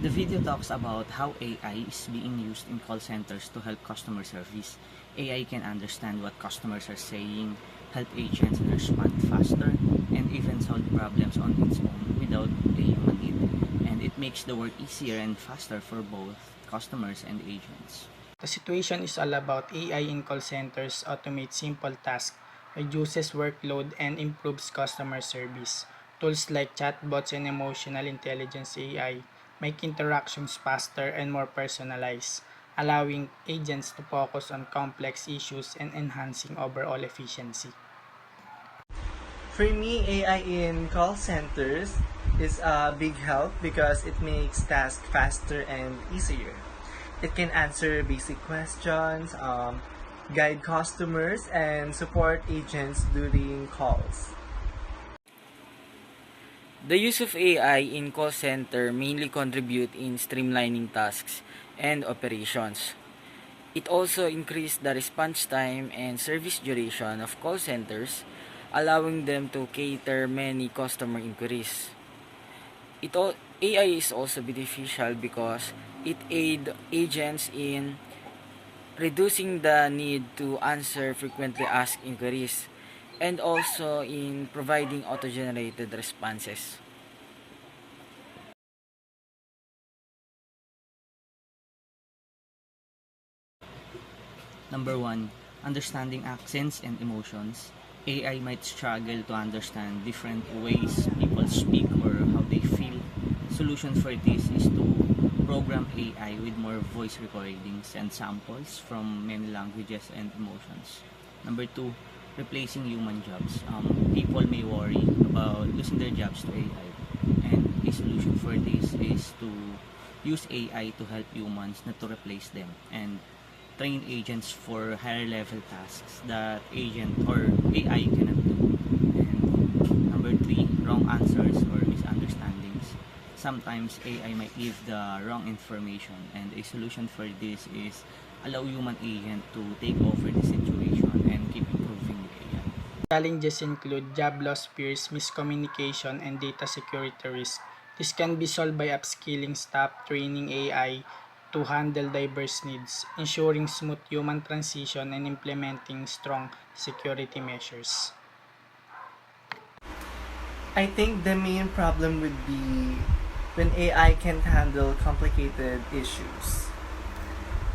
The video talks about how AI is being used in call centers to help customer service. AI can understand what customers are saying, help agents respond faster, and even solve problems on its own without a human need. And it makes the work easier and faster for both customers and agents. The situation is all about AI in call centers automates simple tasks, reduces workload, and improves customer service. Tools like chatbots and emotional intelligence AI make interactions faster and more personalized, allowing agents to focus on complex issues and enhancing overall efficiency. For me, AI in call centers is a big help because it makes tasks faster and easier. It can answer basic questions, guide customers, and support agents during calls. The use of AI in call center mainly contribute in streamlining tasks and operations. It also increased the response time and service duration of call centers, allowing them to cater many customer inquiries. AI is also beneficial because it aid agents in reducing the need to answer frequently asked inquiries and also in providing auto-generated responses. Number 1. Understanding accents and emotions. AI might struggle to understand different ways people speak or how they feel. Solution for this is to program AI with more voice recordings and samples from many languages and emotions. Number 2. Replacing human jobs. People may worry about losing their jobs to AI. And a solution for this is to use AI to help humans, not to replace them. And train agents for higher level tasks that agent or AI cannot do. And number 3, wrong answers or misunderstandings. Sometimes AI might give the wrong information, and a solution for this is allow human agent to take over the situation and keep improving the AI. Challenges include job loss fears, miscommunication, and data security risk. This can be solved by upskilling staff, training AI to handle diverse needs, ensuring smooth human transition, and implementing strong security measures. I think the main problem would be when AI can't handle complicated issues.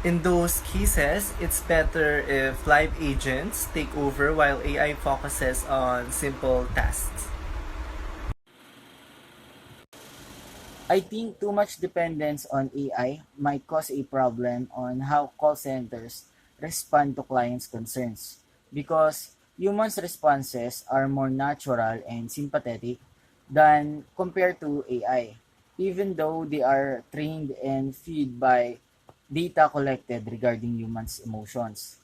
In those cases, it's better if live agents take over while AI focuses on simple tasks. I think too much dependence on AI might cause a problem on how call centers respond to clients' concerns because humans' responses are more natural and sympathetic than compared to AI, even though they are trained and fed by data collected regarding humans' emotions.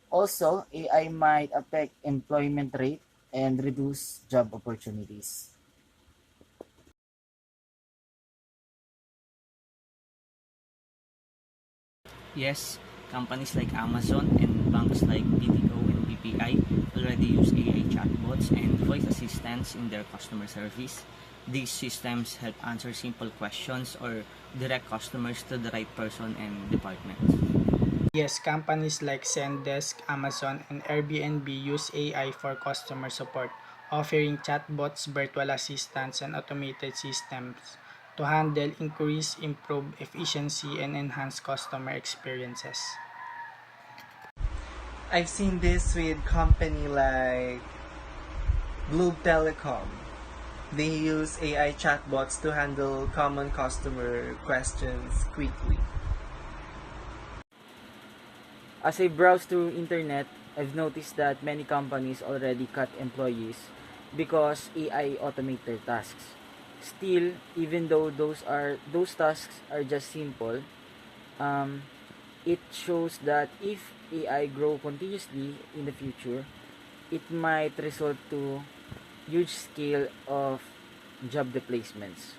Also, AI might affect employment rate and reduce job opportunities. Yes, companies like Amazon and banks like BDO and BPI already use AI chatbots and voice assistants in their customer service. These systems help answer simple questions or direct customers to the right person and department. Yes, companies like Zendesk, Amazon, and Airbnb use AI for customer support, offering chatbots, virtual assistants, and automated systems to handle inquiries, improve efficiency, and enhance customer experiences. I've seen this with company like Globe Telecom. They use AI chatbots to handle common customer questions quickly. As I browse through internet, I've noticed that many companies already cut employees because AI automate their tasks. Still, even though those tasks are just simple, um, it shows that if AI grow continuously in the future, it might result to huge scale of job replacements.